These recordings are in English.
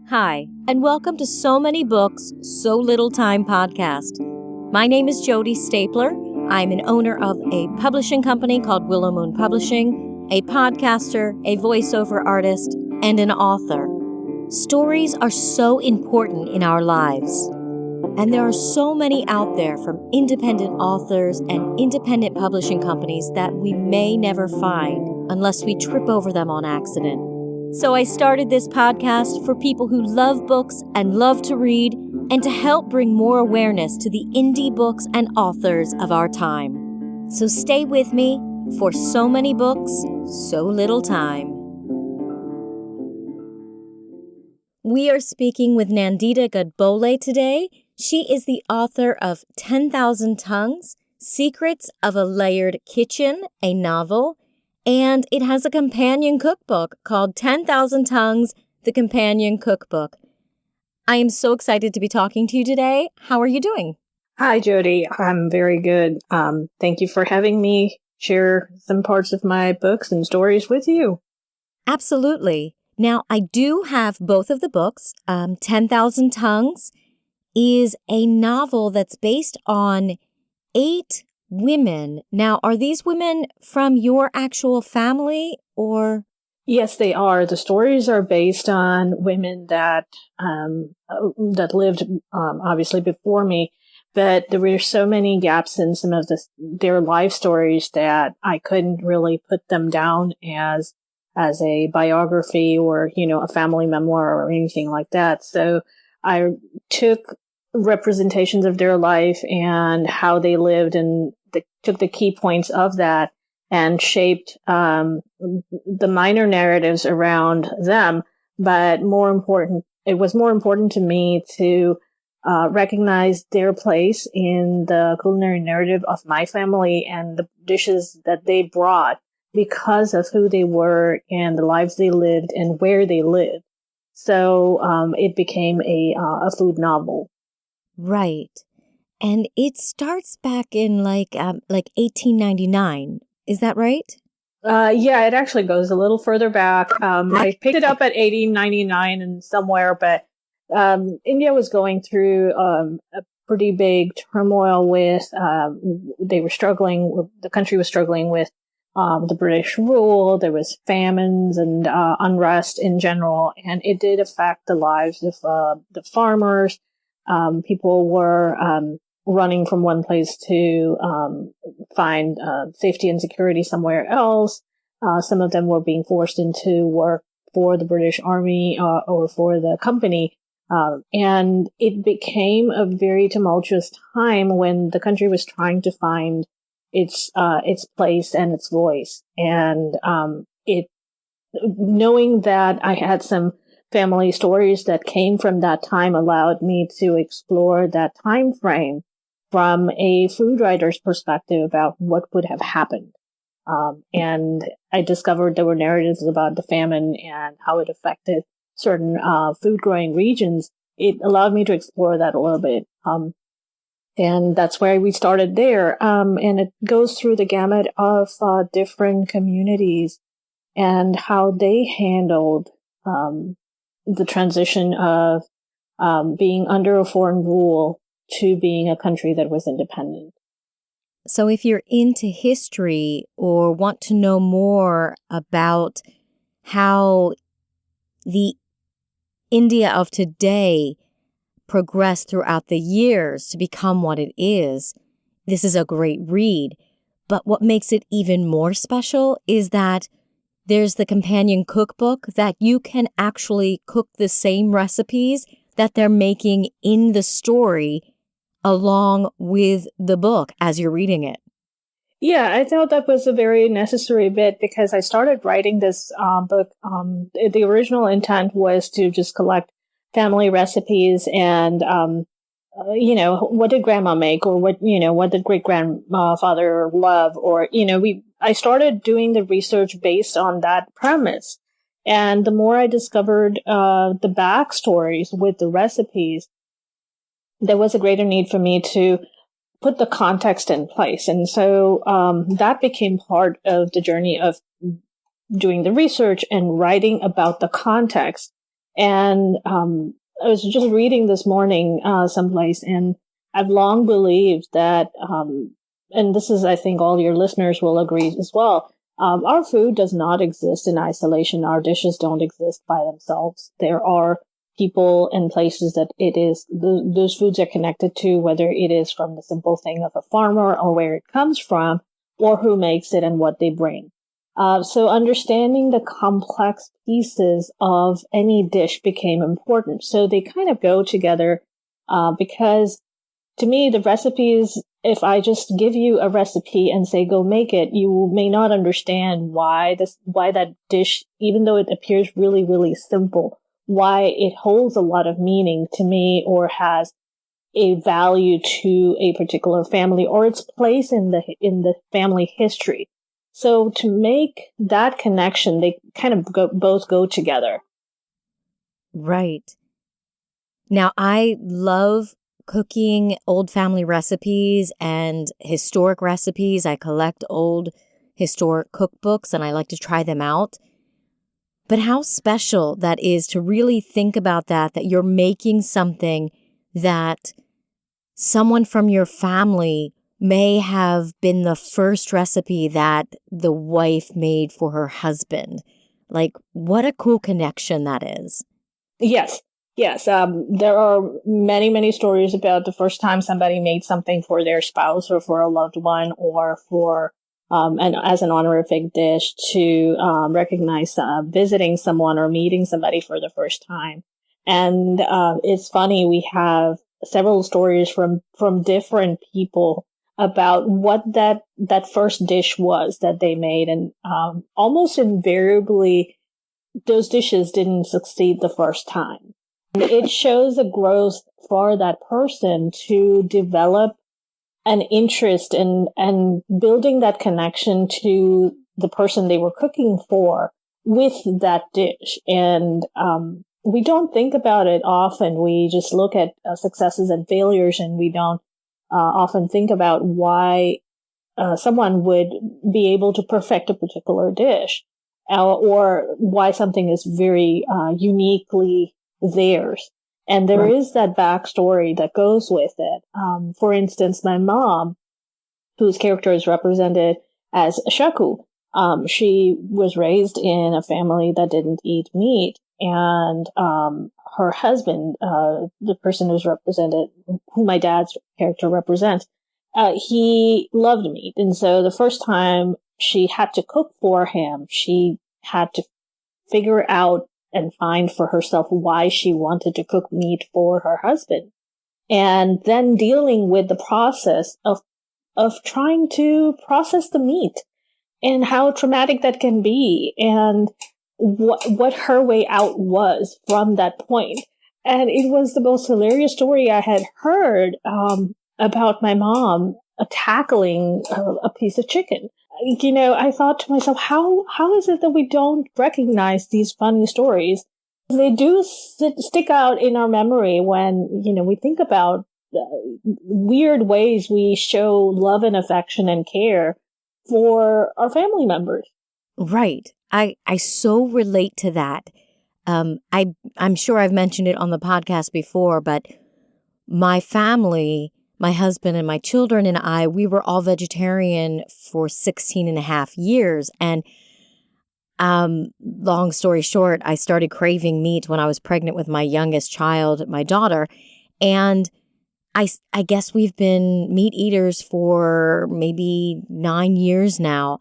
Hi, and welcome to So Many Books, So Little Time podcast. My name is Jody Stapler. I'm an owner of a publishing company called Willow Moon Publishing, a podcaster, a voiceover artist, and an author. Stories are so important in our lives, and there are so many out there from independent authors and independent publishing companies that we may never find unless we trip over them on accident. So I started this podcast for people who love books and love to read, and to help bring more awareness to the indie books and authors of our time. So stay with me for So Many Books, So Little Time. We are speaking with Nandita Godbole today. She is the author of 10,000 Tongues, Secrets of a Layered Kitchen, a novel, and it has a companion cookbook called 10,000 Tongues, the Companion Cookbook. I am so excited to be talking to you today. How are you doing? Hi, Jody. I'm very good. Thank you for having me share some parts of my books and stories with you. Absolutely. Now, I do have both of the books. 10,000 Tongues is a novel that's based on 8 women. Now, are these women from your actual family or? Yes, they are. The stories are based on women that lived obviously before me, but there were so many gaps in some of their life stories that I couldn't really put them down as a biography or, a family memoir or anything like that. So I took representations of their life and how they lived and took the key points of that and shaped the minor narratives around them. But it was more important to me to recognize their place in the culinary narrative of my family and the dishes that they brought because of who they were and the lives they lived and where they lived. So it became a food novel. Right. And it starts back in like 1899. Is that right? Yeah, it actually goes a little further back. I picked it up at 1899 and somewhere, but India was going through a pretty big turmoil with, the country was struggling with the British rule. There was famines and unrest in general, and it did affect the lives of the farmers. People were running from one place to find safety and security somewhere else. Some of them were being forced into work for the British Army or for the company. And it became a very tumultuous time when the country was trying to find its place and its voice. And knowing that I had some family stories that came from that time allowed me to explore that time frame from a food writer's perspective about what would have happened. And I discovered there were narratives about the famine and how it affected certain food growing regions. It allowed me to explore that a little bit. And that's where we started there. And it goes through the gamut of different communities and how they handled the transition of being under a foreign rule to being a country that was independent. So if you're into history or want to know more about how the India of today progressed throughout the years to become what it is, this is a great read. But what makes it even more special is that there's the companion cookbook that you can actually cook the same recipes that they're making in the story along with the book as you're reading it. Yeah, I thought that was a very necessary bit because I started writing this book. The original intent was to just collect family recipes and, what did grandma make or what did great grandfather love or, I started doing the research based on that premise. And the more I discovered the backstories with the recipes, there was a greater need for me to put the context in place. And so that became part of the journey of doing the research and writing about the context And I was just reading this morning someplace, and I've long believed that, and this is, I think, all your listeners will agree as well. Our food does not exist in isolation. Our dishes don't exist by themselves. There are people and places that those foods are connected to, whether it is from the simple thing of a farmer or where it comes from or who makes it and what they bring. So understanding the complex pieces of any dish became important. So they kind of go together, because to me, the recipes, if I just give you a recipe and say, go make it, you may not understand why that dish, even though it appears really, really simple, why it holds a lot of meaning to me or has a value to a particular family or its place in the family history. So to make that connection, they kind of both go together. Right. Now, I love cooking old family recipes and historic recipes. I collect old historic cookbooks and I like to try them out. But how special that is to really think about that you're making something that someone from your family may have been the first recipe that the wife made for her husband. Like, what a cool connection that is. Yes. Yes. There are many, many stories about the first time somebody made something for their spouse or for a loved one or for, and as an honorific dish to, recognize, visiting someone or meeting somebody for the first time. And, it's funny. We have several stories from different people about what that first dish was that they made. And, almost invariably, those dishes didn't succeed the first time. It shows a growth for that person to develop an interest and building that connection to the person they were cooking for with that dish. And we don't think about it often. We just look at successes and failures, and we don't often think about why someone would be able to perfect a particular dish. Or why something is very uniquely theirs. And there is that backstory that goes with it. For instance, my mom, whose character is represented as Shaku, she was raised in a family that didn't eat meat. And her husband, the person who's represented, who my dad's character represents, he loved meat. And so the first time she had to cook for him, she had to figure out and find for herself why she wanted to cook meat for her husband. And then dealing with the process of trying to process the meat and how traumatic that can be and what her way out was from that point. And it was the most hilarious story I had heard, about my mom tackling a piece of chicken. You know, I thought to myself, how is it that we don't recognize these funny stories? They do stick out in our memory when, you know, we think about weird ways we show love and affection and care for our family members. Right. I so relate to that. I'm sure I've mentioned it on the podcast before, but my family, my husband and my children and I, we were all vegetarian for 16 and a half years. And long story short, I started craving meat when I was pregnant with my youngest child, my daughter. And I guess we've been meat eaters for maybe 9 years now.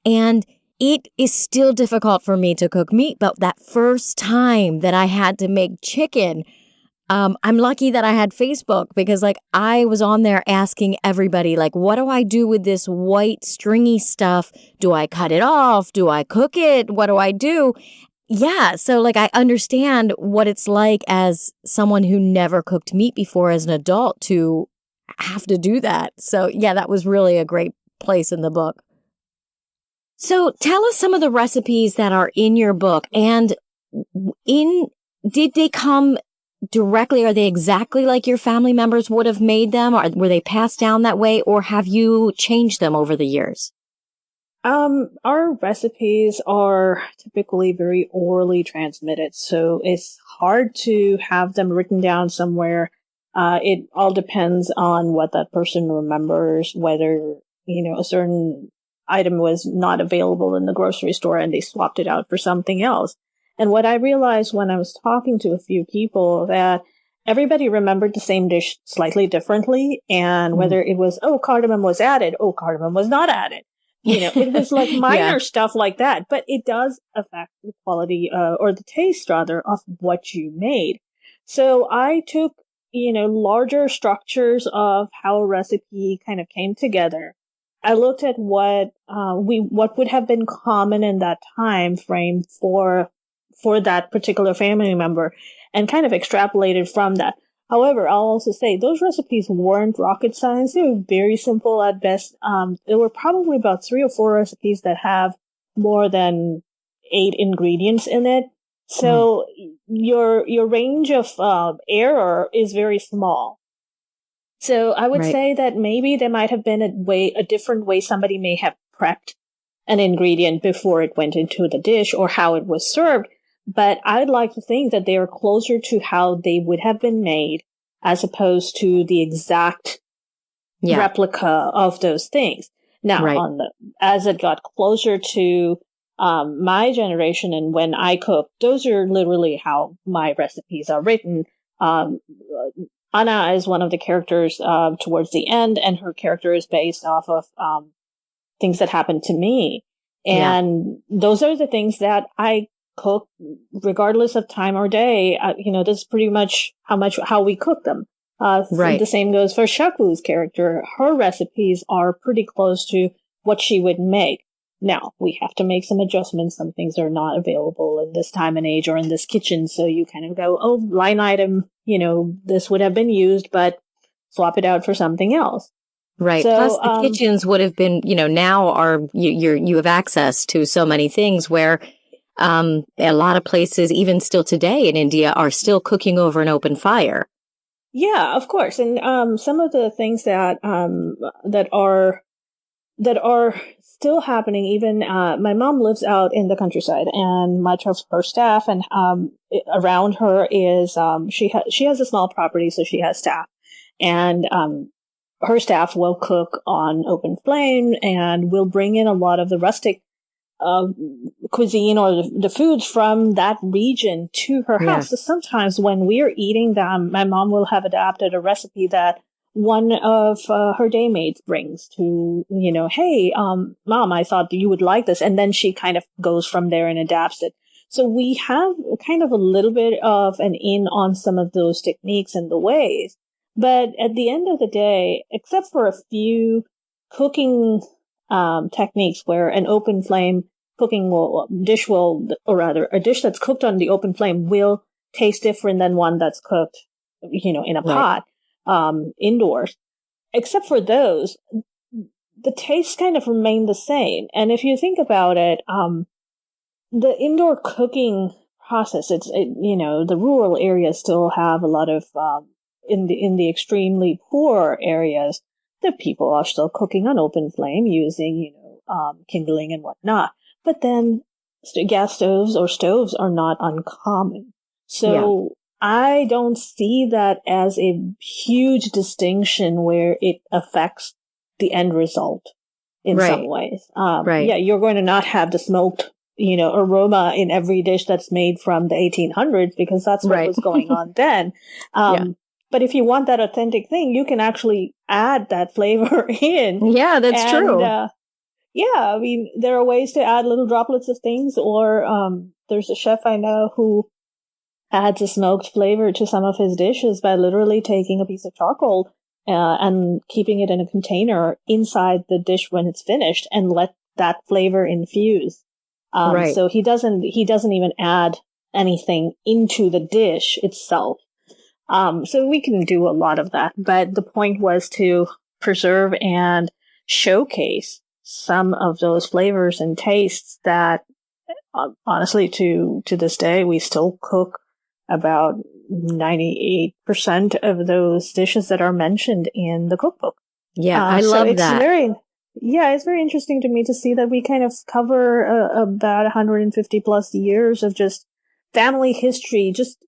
And it is still difficult for me to cook meat. But that first time that I had to make chicken, I'm lucky that I had Facebook because like I was on there asking everybody, like, what do I do with this white stringy stuff? Do I cut it off? Do I cook it? What do I do? Yeah. So like I understand what it's like as someone who never cooked meat before as an adult to have to do that. So yeah, that was really a great place in the book. So tell us some of the recipes that are in your book and did they come directly? Are they exactly like your family members would have made them? Or were they passed down that way? Or have you changed them over the years? Our recipes are typically very orally transmitted, so it's hard to have them written down somewhere. It all depends on what that person remembers, whether, a certain item was not available in the grocery store and they swapped it out for something else. And what I realized when I was talking to a few people, that everybody remembered the same dish slightly differently. And whether it was, cardamom was added, cardamom was not added. It was like minor stuff like that, but it does affect the quality, or the taste rather, of what you made. So I took, larger structures of how a recipe kind of came together. I looked at what would have been common in that time frame for that particular family member, and kind of extrapolated from that. However, I'll also say those recipes weren't rocket science. They were very simple at best. There were probably about 3 or 4 recipes that have more than 8 ingredients in it. So your range of error is very small. So I would say that maybe there might have been a different way somebody may have prepped an ingredient before it went into the dish, or how it was served. But I'd like to think that they are closer to how they would have been made, as opposed to the exact replica of those things. Now, as it got closer to my generation and when I cook, those are literally how my recipes are written. Anna is one of the characters towards the end, and her character is based off of things that happened to me. And those are the things that I cook regardless of time or day. This is pretty much how we cook them. The same goes for Shaku's character. Her recipes are pretty close to what she would make. Now, we have to make some adjustments. Some things are not available in this time and age or in this kitchen. So you kind of go, line item, this would have been used, but swap it out for something else. Right. So, plus the kitchens would have been, now you have access to so many things where a lot of places, even still today in India, are still cooking over an open fire. Yeah, of course. And some of the things that are still happening, even my mom lives out in the countryside, and much of her staff and around her is she has a small property, so she has staff, and her staff will cook on open flame and will bring in a lot of the rustic cuisine or the foods from that region to her house. So sometimes when we're eating them, my mom will have adapted a recipe that one of her daymaids brings to, hey, Mom, I thought you would like this. And then she kind of goes from there and adapts it. So we have kind of a little bit of an in on some of those techniques and the ways. But at the end of the day, except for a few cooking techniques where an open flame a dish that's cooked on the open flame will taste different than one that's cooked, in a pot, indoors. Except for those, the tastes kind of remain the same. And if you think about it, the indoor cooking process, the rural areas still have a lot of, in the extremely poor areas, the people are still cooking on open flame using, kindling and whatnot. But then gas stoves or stoves are not uncommon. So I don't see that as a huge distinction where it affects the end result in some ways. Yeah, you're going to not have the smoked, aroma in every dish that's made from the 1800s because that's what was going on then. But if you want that authentic thing, you can actually add that flavor in. Yeah, that's true. I mean, there are ways to add little droplets of things, or there's a chef I know who adds a smoked flavor to some of his dishes by literally taking a piece of charcoal and keeping it in a container inside the dish when it's finished and let that flavor infuse. So he doesn't even add anything into the dish itself. So we can do a lot of that, but the point was to preserve and showcase some of those flavors and tastes that, honestly, to this day, we still cook about 98% of those dishes that are mentioned in the cookbook. Yeah, I love that. It's very interesting to me to see that we kind of cover about 150 plus years of just family history, just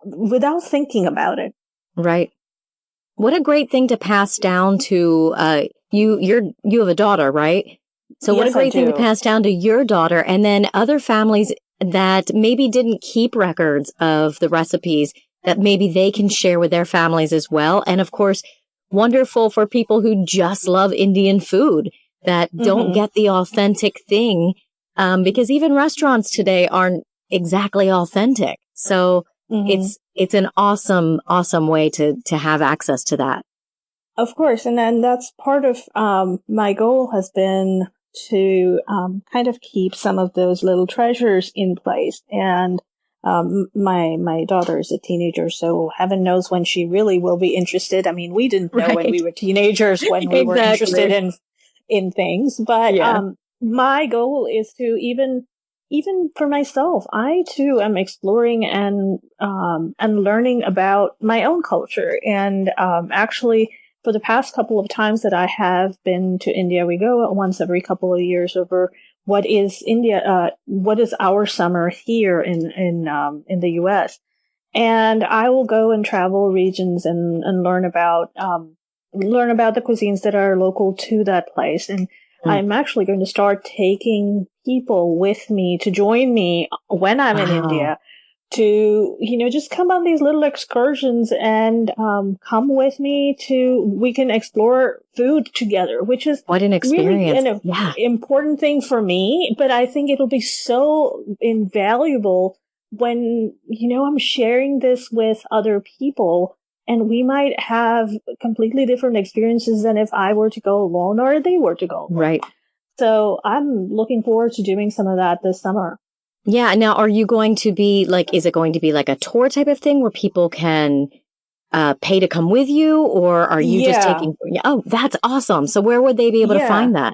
without thinking about it. Right. What a great thing to pass down to you have a daughter, right? So what a Yes, I great thing to do. pass down to your daughter, and then other families that maybe didn't keep records of the recipes that maybe they can share with their families as well. And of course, wonderful for people who just love Indian food that don't get the authentic thing, because even restaurants today aren't exactly authentic. So it's an awesome way to have access to that. Of course, and then that's part of my goal has been to kind of keep some of those little treasures in place. And my daughter is a teenager, so heaven knows when she really will be interested. I mean, we didn't know when we were teenagers when we were interested in things, but my goal is to even for myself, I too am exploring and learning about my own culture. And actually, for the past couple of times that I have been to India, we go once every couple of years over what is India, what is our summer here in the U.S. And I will go and travel regions and learn about the cuisines that are local to that place. And I'm actually going to start taking people with me to join me when I'm in India to, just come on these little excursions and come with me we can explore food together, which is what an experience. Really an important thing for me. But I think it'll be so invaluable when, I'm sharing this with other people, and we might have completely different experiences than if I were to go alone or they were to go alone. Right. So I'm looking forward to doing some of that this summer. Yeah. Now, are you going to be is it going to be like a tour type of thing where people can pay to come with you, or are you just taking? Oh, that's awesome. So where would they be able to find that?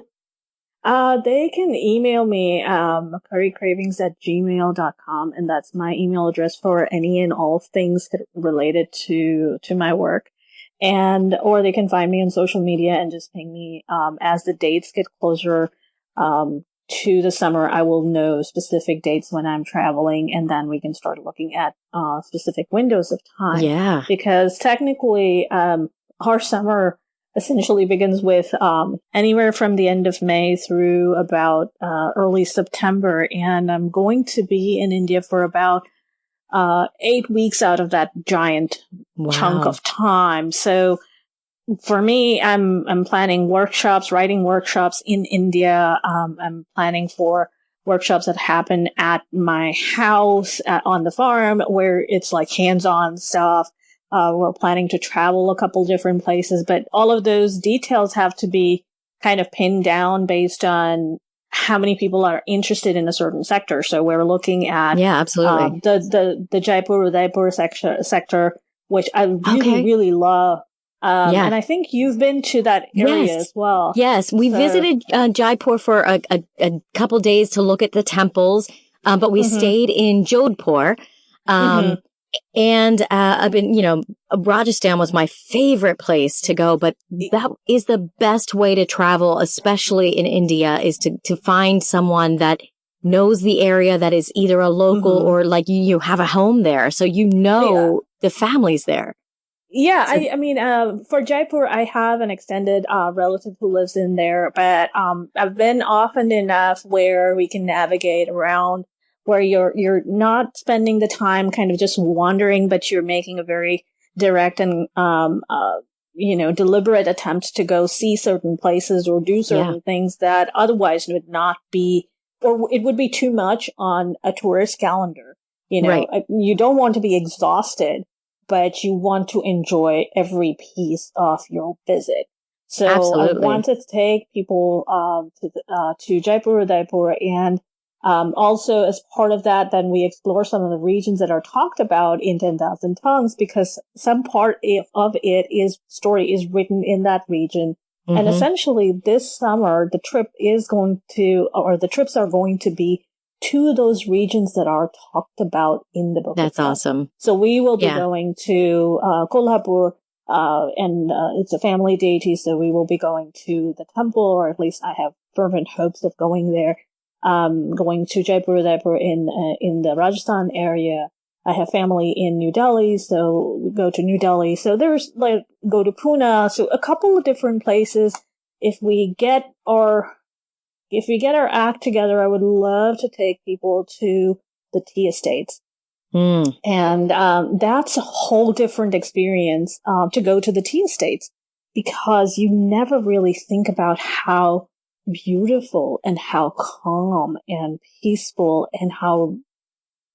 They can email me, currycravings@gmail.com, and that's my email address for any and all things related to my work. Or they can find me on social media and just ping me, as the dates get closer, to the summer. I will know specific dates when I'm traveling, and then we can start looking at, specific windows of time. Yeah. Because technically, our summer essentially begins with anywhere from the end of May through about early September. And I'm going to be in India for about 8 weeks out of that giant chunk of time. So for me, I'm planning workshops, writing workshops in India. I'm planning for workshops that happen at my house on the farm, where it's like hands-on stuff. We're planning to travel a couple different places, but all of those details have to be kind of pinned down based on how many people are interested in a certain sector. So we're looking at absolutely the Jaipur sector, which I really love. And I think you've been to that area as well. Yes, we visited Jaipur for a couple days to look at the temples, but we stayed in Jodhpur. And I've been, Rajasthan was my favorite place to go, but that is the best way to travel, especially in India, is to find someone that knows the area, that is either a local or like you have a home there. So the families there. Yeah, so, I mean, for Jaipur, I have an extended relative who lives in there, but I've been often enough where we can navigate around, where you're not spending the time kind of just wandering, but you're making a very direct and deliberate attempt to go see certain places or do certain things that otherwise would not be, or it would be too much on a tourist calendar. You don't want to be exhausted, but you want to enjoy every piece of your visit. So I wanted to take people to Jaipur, Udaipur, and also as part of that, then we explore some of the regions that are talked about in 10,000 Tongues, because some part of its story is written in that region. And essentially this summer, the trips are going to be to those regions that are talked about in the book. That's awesome. So we will be going to Kolhapur, and it's a family deity, so we will be going to the temple, or at least I have fervent hopes of going there. Going to Jaipur, Udaipur in the Rajasthan area, I have family in New Delhi, so we go to New Delhi. So there's go to Pune. So a couple of different places. If we get our act together, I would love to take people to the tea estates. And that's a whole different experience to go to the tea estates, because you never really think about how beautiful and how calm and peaceful and how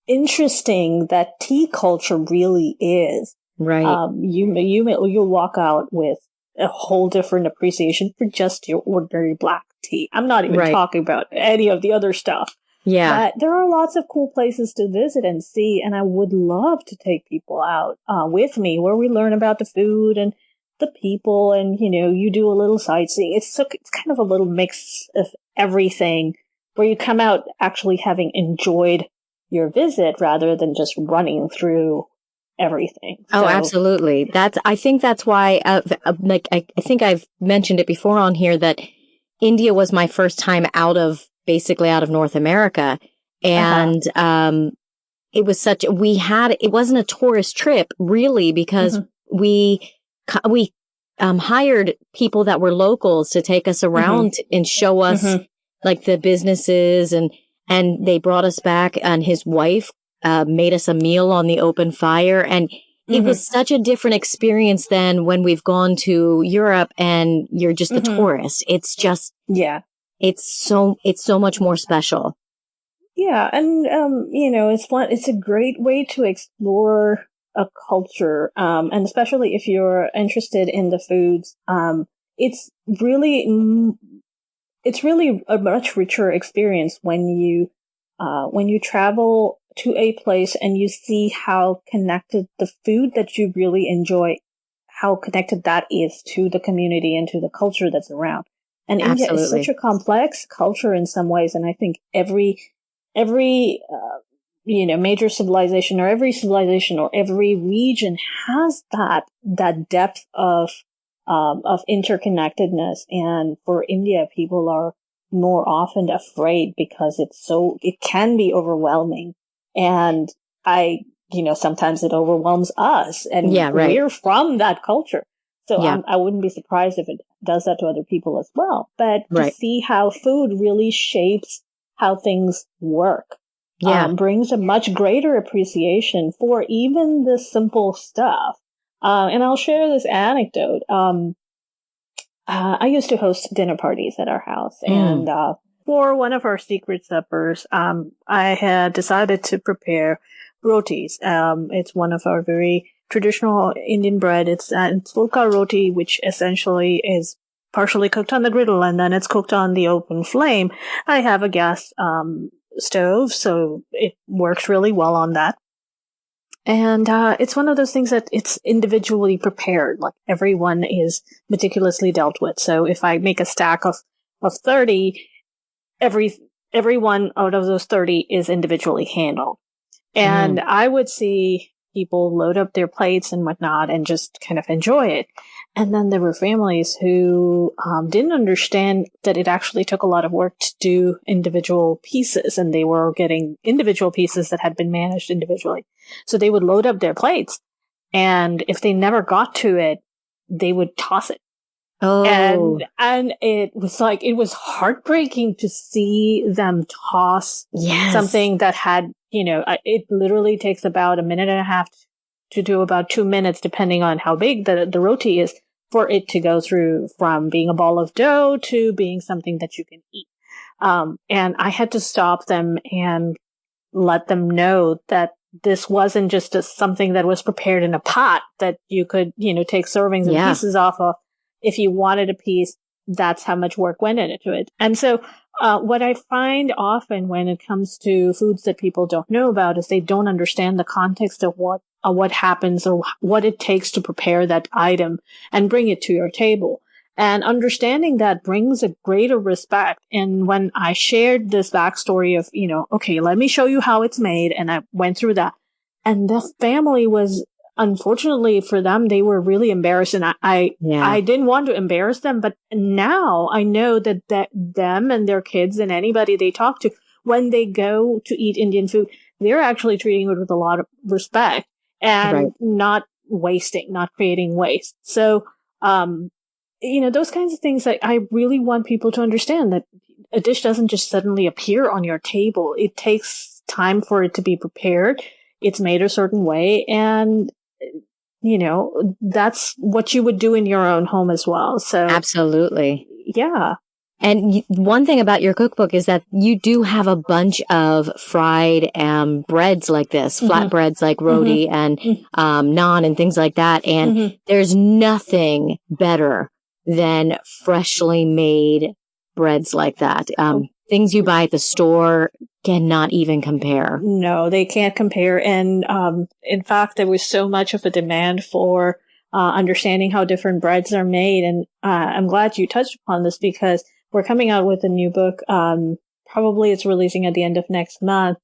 interesting that tea culture really is. Right. You'll walk out with a whole different appreciation for just your ordinary black tea. I'm not even talking about any of the other stuff. Yeah. But there are lots of cool places to visit and see, and I would love to take people out with me where we learn about the food and the people, and you do a little sightseeing. It's kind of a little mix of everything, where you come out actually having enjoyed your visit rather than just running through everything. Oh, absolutely. I think that's why, I think I've mentioned it before on here that India was my first time basically out of North America. And, it was it wasn't a tourist trip really, because we hired people that were locals to take us around and show us like the businesses, and they brought us back, and his wife made us a meal on the open fire. And it was such a different experience than when we've gone to Europe and you're just a tourist. It's just, it's so much more special. Yeah. And, it's a great way to explore a culture. And especially if you're interested in the foods, it's really a much richer experience when you travel to a place and you see how connected the food that you really enjoy, how connected that is to the community and to the culture that's around. And India is such a complex culture in some ways. And I think every major civilization, or every region has that depth of interconnectedness. And for India, people are more often afraid because it can be overwhelming. And sometimes it overwhelms us, and we're from that culture. So I wouldn't be surprised if it does that to other people as well. But to see how food really shapes how things work, brings a much greater appreciation for even the simple stuff. And I'll share this anecdote. I used to host dinner parties at our house, and for one of our secret suppers, I had decided to prepare rotis. It's one of our very traditional Indian bread. It's fulka roti, which essentially is partially cooked on the griddle, and then it's cooked on the open flame. I have a gas stove, so it works really well on that. And it's one of those things that it's individually prepared. Like, everyone is meticulously dealt with. So if I make a stack of 30, every one out of those 30 is individually handled. And I would see people load up their plates and whatnot and just kind of enjoy it. And then there were families who didn't understand that it actually took a lot of work to do individual pieces, and they were getting individual pieces that had been managed individually. So they would load up their plates, and if they never got to it, they would toss it. Oh. And it was heartbreaking to see them toss something that had, it literally takes about a minute and a half to do about 2 minutes, depending on how big the roti is, for it to go through from being a ball of dough to being something that you can eat. And I had to stop them and let them know that this wasn't just something that was prepared in a pot that you could, take servings and pieces off of. If you wanted a piece, that's how much work went into it. And so what I find often when it comes to foods that people don't know about is they don't understand the context of what happens or what it takes to prepare that item and bring it to your table. And understanding that brings a greater respect. And when I shared this backstory of, okay, let me show you how it's made, and I went through that, and the family was, unfortunately for them, they were really embarrassed, and I didn't want to embarrass them, but now I know that them and their kids and anybody they talk to, when they go to eat Indian food, they're actually treating it with a lot of respect and Right. not wasting, not creating waste. So, those kinds of things that I really want people to understand, that a dish doesn't just suddenly appear on your table. It takes time for it to be prepared. It's made a certain way. And, that's what you would do in your own home as well. So Absolutely. yeah. And one thing about your cookbook is that you do have a bunch of fried breads like this, flatbreads like roti and naan and things like that. And there's nothing better than freshly made breads like that. Things you buy at the store cannot even compare. No, they can't compare. And in fact, there was so much of a demand for understanding how different breads are made. And I'm glad you touched upon this, because we're coming out with a new book. Probably it's releasing at the end of next month.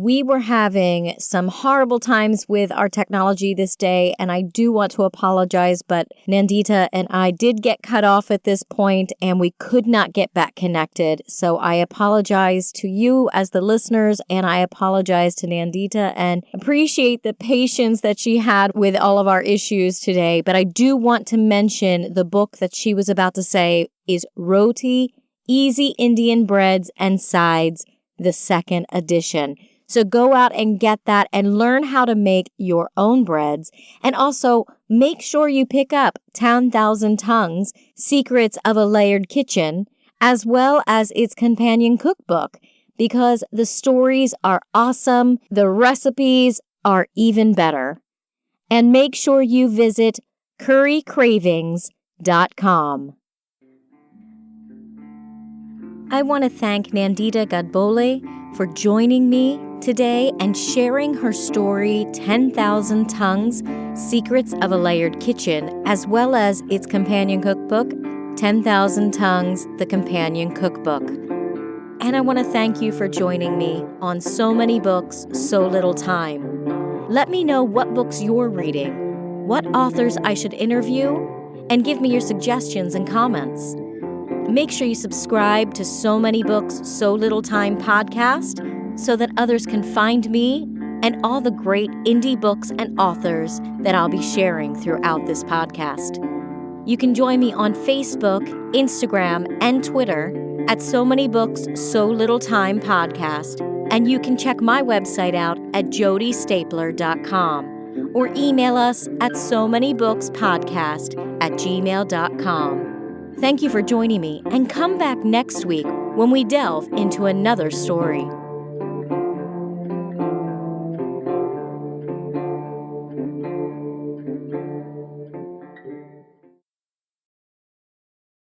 We were having some horrible times with our technology this day, and I do want to apologize, but Nandita and I did get cut off at this point, and we could not get back connected. So I apologize to you as the listeners, and I apologize to Nandita, and appreciate the patience that she had with all of our issues today. But I do want to mention the book that she was about to say is Roti, Easy Indian Breads and Sides, the second edition. So go out and get that and learn how to make your own breads. And also make sure you pick up 10,000 Tongues, Secrets of a Layered Kitchen, as well as its companion cookbook, because the stories are awesome. The recipes are even better. And make sure you visit currycravings.com. I want to thank Nandita Godbole for joining me today and sharing her story, 10,000 Tongues, Secrets of a Layered Kitchen, as well as its companion cookbook, 10,000 Tongues, the companion cookbook. And I want to thank you for joining me on So Many Books, So Little Time. Let me know what books you're reading, what authors I should interview, and give me your suggestions and comments. Make sure you subscribe to So Many Books, So Little Time podcast so that others can find me and all the great indie books and authors that I'll be sharing throughout this podcast. You can join me on Facebook, Instagram, and Twitter at So Many Books, So Little Time podcast. And you can check my website out at jodystapler.com or email us at somanybookspodcast@gmail.com. Thank you for joining me, and come back next week when we delve into another story.